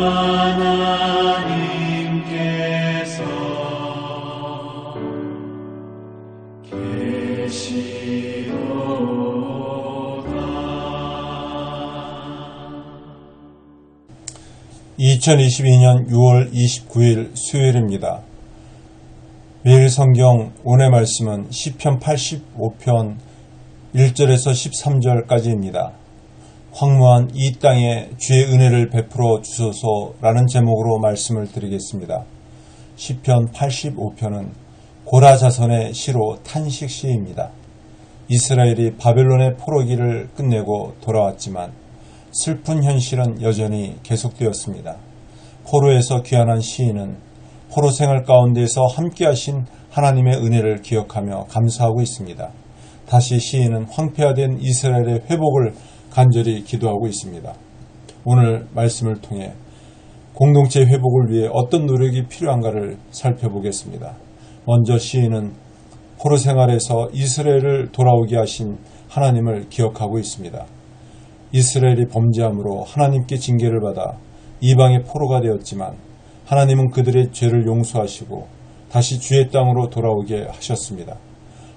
하나님께서 계시도다. 2022년 6월 29일 수요일입니다. 매일 성경 오늘 말씀은 시편 85편 1절에서 13절까지입니다. 황무한 이 땅에 주의 은혜를 베풀어 주소서라는 제목으로 말씀을 드리겠습니다. 시편 85편은 고라 자손의 시로 탄식 시입니다. 이스라엘이 바벨론의 포로기를 끝내고 돌아왔지만 슬픈 현실은 여전히 계속되었습니다. 포로에서 귀환한 시인은 포로 생활 가운데에서 함께하신 하나님의 은혜를 기억하며 감사하고 있습니다. 다시 시인은 황폐화된 이스라엘의 회복을 간절히 기도하고 있습니다. 오늘 말씀을 통해 공동체 회복을 위해 어떤 노력이 필요한가를 살펴보겠습니다. 먼저 시인은 포로 생활에서 이스라엘을 돌아오게 하신 하나님을 기억하고 있습니다. 이스라엘이 범죄함으로 하나님께 징계를 받아 이방의 포로가 되었지만 하나님은 그들의 죄를 용서하시고 다시 주의 땅으로 돌아오게 하셨습니다.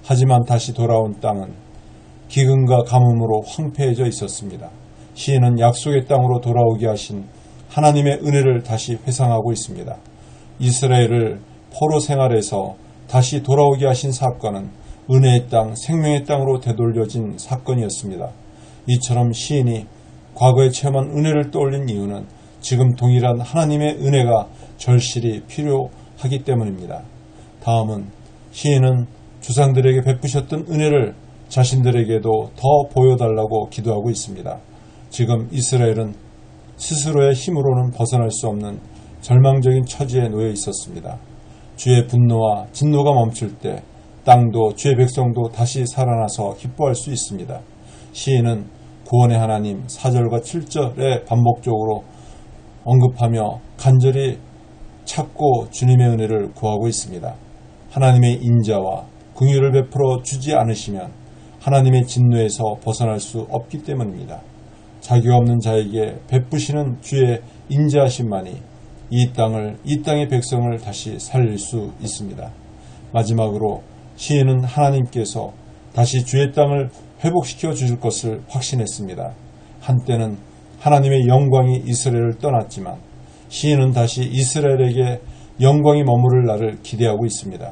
하지만 다시 돌아온 땅은 기근과 가뭄으로 황폐해져 있었습니다. 시인은 약속의 땅으로 돌아오게 하신 하나님의 은혜를 다시 회상하고 있습니다. 이스라엘을 포로 생활에서 다시 돌아오게 하신 사건은 은혜의 땅, 생명의 땅으로 되돌려진 사건이었습니다. 이처럼 시인이 과거에 체험한 은혜를 떠올린 이유는 지금 동일한 하나님의 은혜가 절실히 필요하기 때문입니다. 다음은 시인은 조상들에게 베푸셨던 은혜를 자신들에게도 더 보여달라고 기도하고 있습니다. 지금 이스라엘은 스스로의 힘으로는 벗어날 수 없는 절망적인 처지에 놓여 있었습니다. 주의 분노와 진노가 멈출 때 땅도 주의 백성도 다시 살아나서 기뻐할 수 있습니다. 시인은 구원의 하나님 4절과 7절에 반복적으로 언급하며 간절히 찾고 주님의 은혜를 구하고 있습니다. 하나님의 인자와 긍휼을 베풀어 주지 않으시면 하나님의 진노에서 벗어날 수 없기 때문입니다. 자격 없는 자에게 베푸시는 주의 인자하심만이 이 땅의 백성을 다시 살릴 수 있습니다. 마지막으로 시인은 하나님께서 다시 주의 땅을 회복시켜 주실 것을 확신했습니다. 한때는 하나님의 영광이 이스라엘을 떠났지만 시인은 다시 이스라엘에게 영광이 머무를 날을 기대하고 있습니다.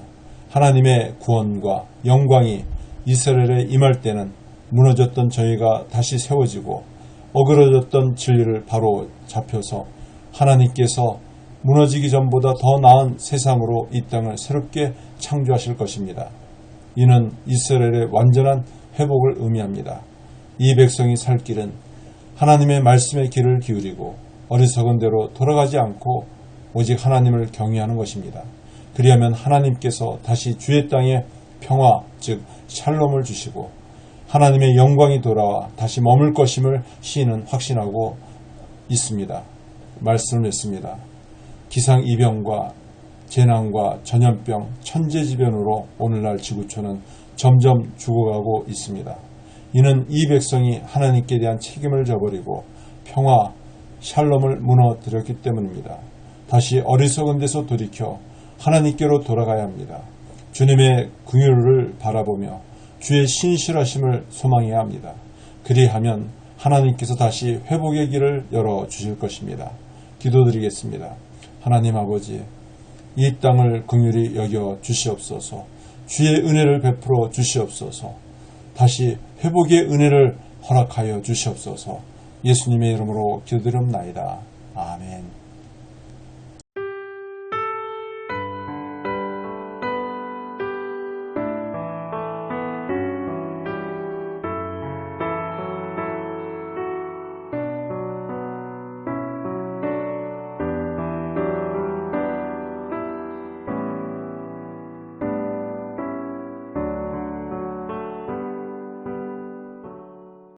하나님의 구원과 영광이 이스라엘에 임할 때는 무너졌던 저희가 다시 세워지고 어그러졌던 진리를 바로 잡혀서 하나님께서 무너지기 전보다 더 나은 세상으로 이 땅을 새롭게 창조하실 것입니다. 이는 이스라엘의 완전한 회복을 의미합니다. 이 백성이 살 길은 하나님의 말씀에 귀를 기울이고 어리석은 대로 돌아가지 않고 오직 하나님을 경외하는 것입니다. 그리하면 하나님께서 다시 주의 땅에 평화, 즉 샬롬을 주시고 하나님의 영광이 돌아와 다시 머물 것임을 시인은 확신하고 있습니다. 말씀을 했습니다. 기상이병과 재난과 전염병, 천재지변으로 오늘날 지구촌은 점점 죽어가고 있습니다. 이는 이 백성이 하나님께 대한 책임을 져버리고 평화, 샬롬을 무너뜨렸기 때문입니다. 다시 어리석은 데서 돌이켜 하나님께로 돌아가야 합니다. 주님의 긍휼을 바라보며 주의 신실하심을 소망해야 합니다. 그리하면 하나님께서 다시 회복의 길을 열어주실 것입니다. 기도드리겠습니다. 하나님 아버지, 이 땅을 긍휼히 여겨 주시옵소서. 주의 은혜를 베풀어 주시옵소서. 다시 회복의 은혜를 허락하여 주시옵소서. 예수님의 이름으로 기도드립나이다. 아멘.